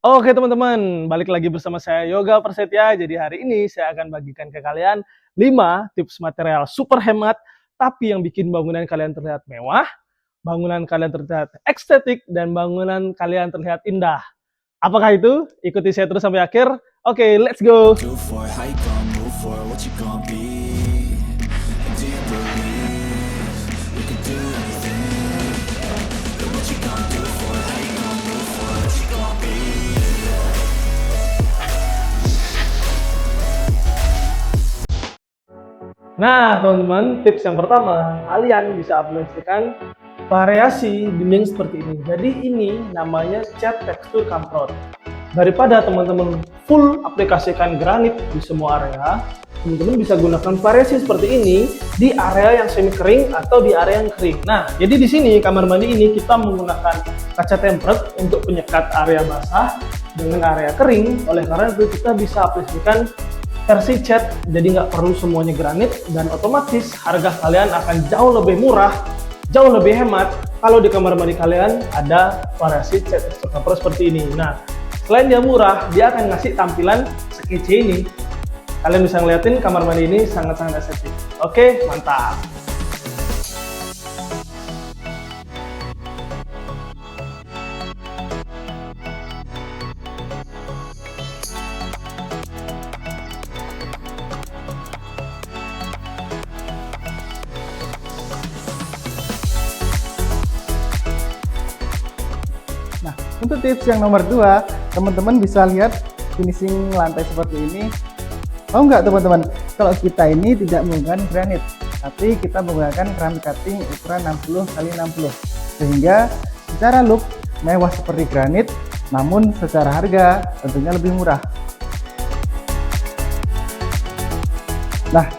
Oke teman-teman, balik lagi bersama saya Yoga Prasetya. Jadi hari ini saya akan bagikan ke kalian 5 tips material super hemat, tapi yang bikin bangunan kalian terlihat mewah, bangunan kalian terlihat estetik, dan bangunan kalian terlihat indah. Apakah itu? Ikuti saya terus sampai akhir. Oke, let's go! Nah, teman-teman, tips yang pertama, kalian bisa aplikasikan variasi dinding seperti ini. Jadi ini namanya cat tekstur kamprot. Daripada teman-teman full aplikasikan granit di semua area, teman-teman bisa gunakan variasi seperti ini di area yang semi kering atau di area yang kering. Nah, jadi di sini kamar mandi ini kita menggunakan kaca tempered untuk penyekat area basah dengan area kering. Oleh karena itu kita bisa aplikasikan versi cat, jadi nggak perlu semuanya granit, dan otomatis harga kalian akan jauh lebih murah, jauh lebih hemat kalau di kamar mandi kalian ada variasi cat tekstur kamprot seperti ini. Nah, selain dia murah, dia akan ngasih tampilan sekece ini. Kalian bisa ngeliatin kamar mandi ini sangat-sangat estetik. Oke, mantap. Nah, untuk tips yang nomor 2, teman-teman bisa lihat finishing lantai seperti ini. Tahu nggak teman-teman, kalau kita ini tidak menggunakan granit, tapi kita menggunakan keramik cutting ukuran 60x60, sehingga secara look mewah seperti granit, namun secara harga tentunya lebih murah. Nah,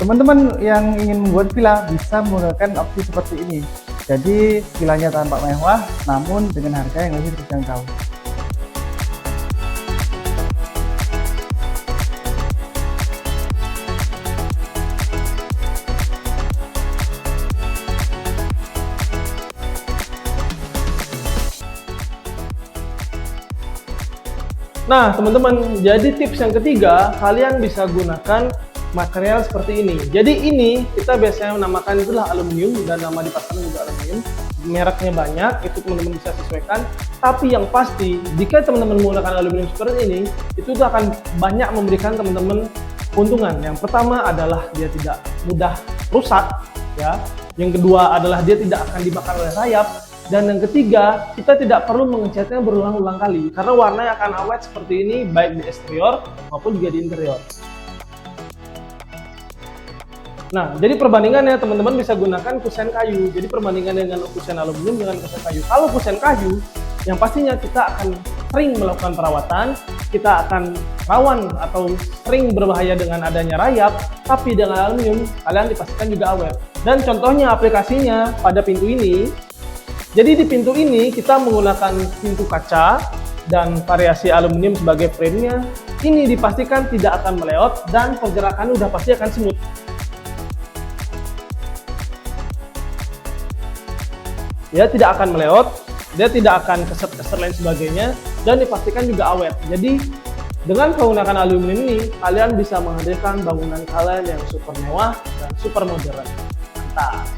teman-teman yang ingin membuat villa bisa menggunakan opsi seperti ini. Jadi villanya tampak mewah, namun dengan harga yang lebih terjangkau. Nah, teman-teman, jadi tips yang ketiga, kalian bisa gunakan material seperti ini. Jadi ini kita biasanya menamakan itulah aluminium, dan nama di pasaran juga aluminium. Mereknya banyak, itu teman-teman bisa sesuaikan. Tapi yang pasti, jika teman-teman menggunakan aluminium seperti ini, itu akan banyak memberikan teman-teman keuntungan. Yang pertama adalah dia tidak mudah rusak, ya. Yang kedua adalah dia tidak akan dibakar oleh rayap. Dan yang ketiga, kita tidak perlu mengecatnya berulang-ulang kali, karena warnanya akan awet seperti ini, baik di eksterior maupun juga di interior. Nah, jadi perbandingannya teman-teman bisa gunakan kusen kayu. Jadi perbandingan dengan kusen aluminium dengan kusen kayu. Kalau kusen kayu, yang pastinya kita akan sering melakukan perawatan, kita akan rawan atau sering berbahaya dengan adanya rayap. Tapi dengan aluminium, kalian dipastikan juga awet. Dan contohnya aplikasinya pada pintu ini. Jadi di pintu ini kita menggunakan pintu kaca dan variasi aluminium sebagai frame-nya. Ini dipastikan tidak akan meleot dan pergerakannya udah pasti akan smooth. Dia tidak akan meleot, dia tidak akan keset-keset lain sebagainya, dan dipastikan juga awet. Jadi dengan menggunakan aluminium ini, kalian bisa menghadirkan bangunan kalian yang super mewah dan super modern. Mantap!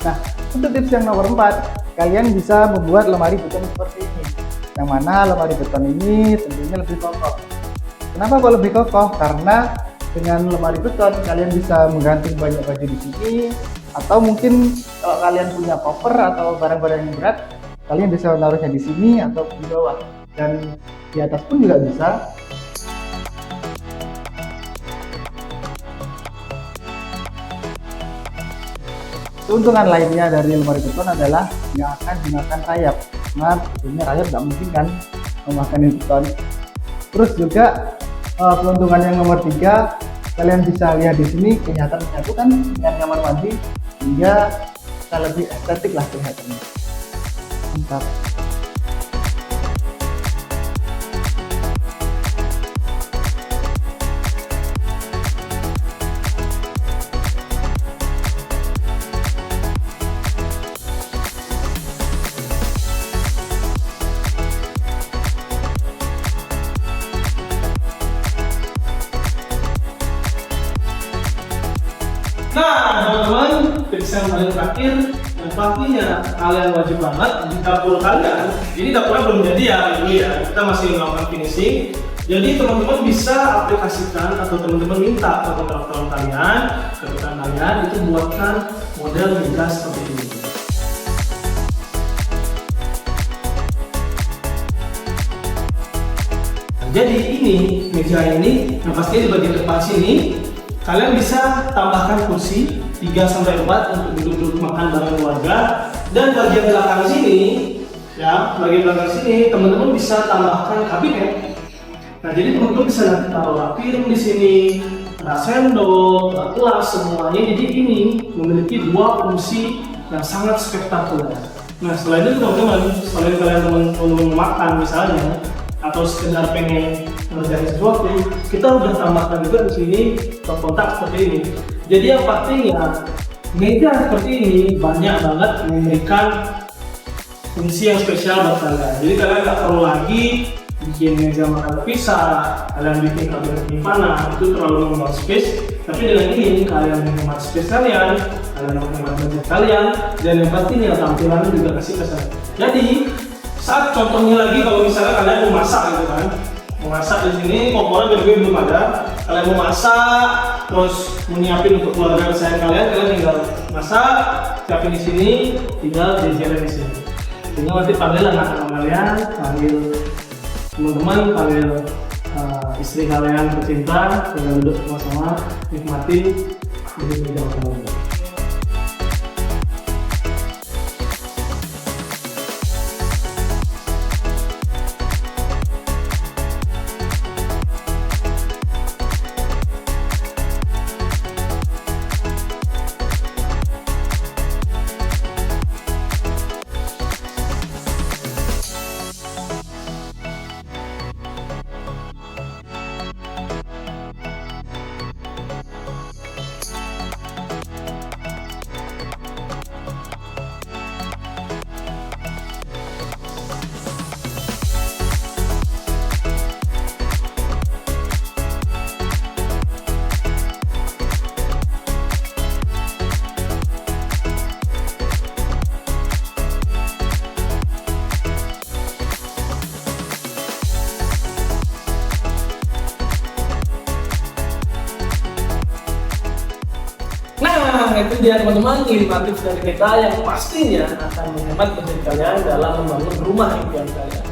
Nah, untuk tips yang nomor 4, kalian bisa membuat lemari beton seperti ini. Yang mana lemari beton ini tentunya lebih kokoh. Kenapa kok lebih kokoh? Karena dengan lemari beton kalian bisa menggantung banyak baju di sini, atau mungkin kalau kalian punya koper atau barang-barang yang berat, kalian bisa menaruhnya di sini atau di bawah, dan di atas pun juga bisa. Keuntungan lainnya dari lemari beton adalah nggak akan memakan rayap. Nah, tentunya rayap nggak mungkin kan memakan beton. Terus juga keuntungan yang nomor 3, kalian bisa lihat di sini kelihatan menyatukan dengan kamar mandi, sehingga bisa lebih estetik lah kelihatannya. Mantap. Nah, teman-teman, tips yang paling terakhir yang pastinya kalian wajib banget di dapur kalian. Ini dapurnya belum jadi ya, dulu ya. Kita masih melakukan finishing. Jadi teman-teman bisa aplikasikan atau teman-teman minta ke kontraktor kalian, ke tukang kalian itu buatkan model meja seperti ini. Nah, jadi ini meja ini, yang pastinya di bagian depan sini kalian bisa tambahkan kursi 3-4 untuk duduk-duduk makan bareng keluarga, dan bagian belakang sini ya, bagian belakang sini teman-teman bisa tambahkan kabinet. Nah, jadi teman-teman bisa nanti taruh piring di sini, ada sendok, gelas, semuanya. Jadi ini memiliki dua fungsi yang sangat spektakuler. Nah, selain itu teman-teman, selain kalian teman-teman makan misalnya, atau sekedar pengen ngerjain sesuatu, kita udah tambahkan juga di sini kontak seperti ini. Jadi yang pastinya meja seperti ini banyak banget memberikan fungsi yang spesial buat kalian. Jadi kalian nggak perlu lagi bikin meja makan pisah, kalian bikin kabinet penyimpanan, itu terlalu membuat space. Tapi dengan ini kalian menghemat space kalian menghemat budget kalian, dan yang pastinya tampilannya juga kasih kesan. Jadi saat contohnya lagi, kalau misalnya kalian mau masak gitu kan, mau masak di sini kompornya belum ada, kalian mau masak terus menyiapin untuk keluarga kesayangan kalian tinggal masak, siapin di sini, tinggal jajarin di sini. Tinggal nanti panggil anak-anak kalian, panggil teman-teman, panggil istri kalian tercinta, tinggal duduk sama-sama nikmati di meja makan. Nah, itu dia teman-teman 5 tips dari kita yang pastinya akan menghemat budget kalian dalam membangun rumah impian kalian.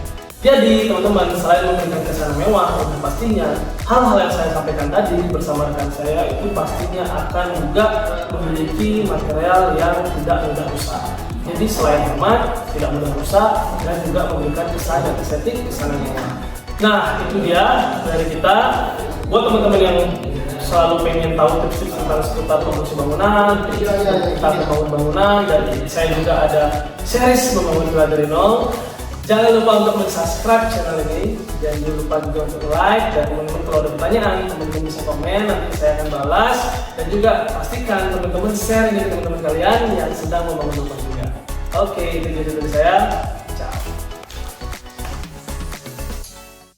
Jadi teman-teman, selain memberikan kesan mewah, dan pastinya hal-hal yang saya sampaikan tadi bersama rekan saya itu pastinya akan juga memiliki material yang tidak mudah rusak. Jadi selain hemat, tidak mudah rusak, dan juga memberikan kesan yang estetik, kesan yang mewah. Nah, itu dia dari kita. Buat teman-teman yang selalu pengen tahu tips-tips tentang seputar promosi bangunan, tentang membangun bangunan, dan saya juga ada series membangun villa dari nol. Jangan lupa untuk subscribe channel ini, dan jangan lupa juga untuk like, dan teman-teman kalau ada pertanyaan, teman-teman bisa komen, nanti saya akan balas. Dan juga pastikan teman-teman share ini ke teman-teman kalian yang sedang membangun rumah juga. Oke, itu dari saya. Ciao.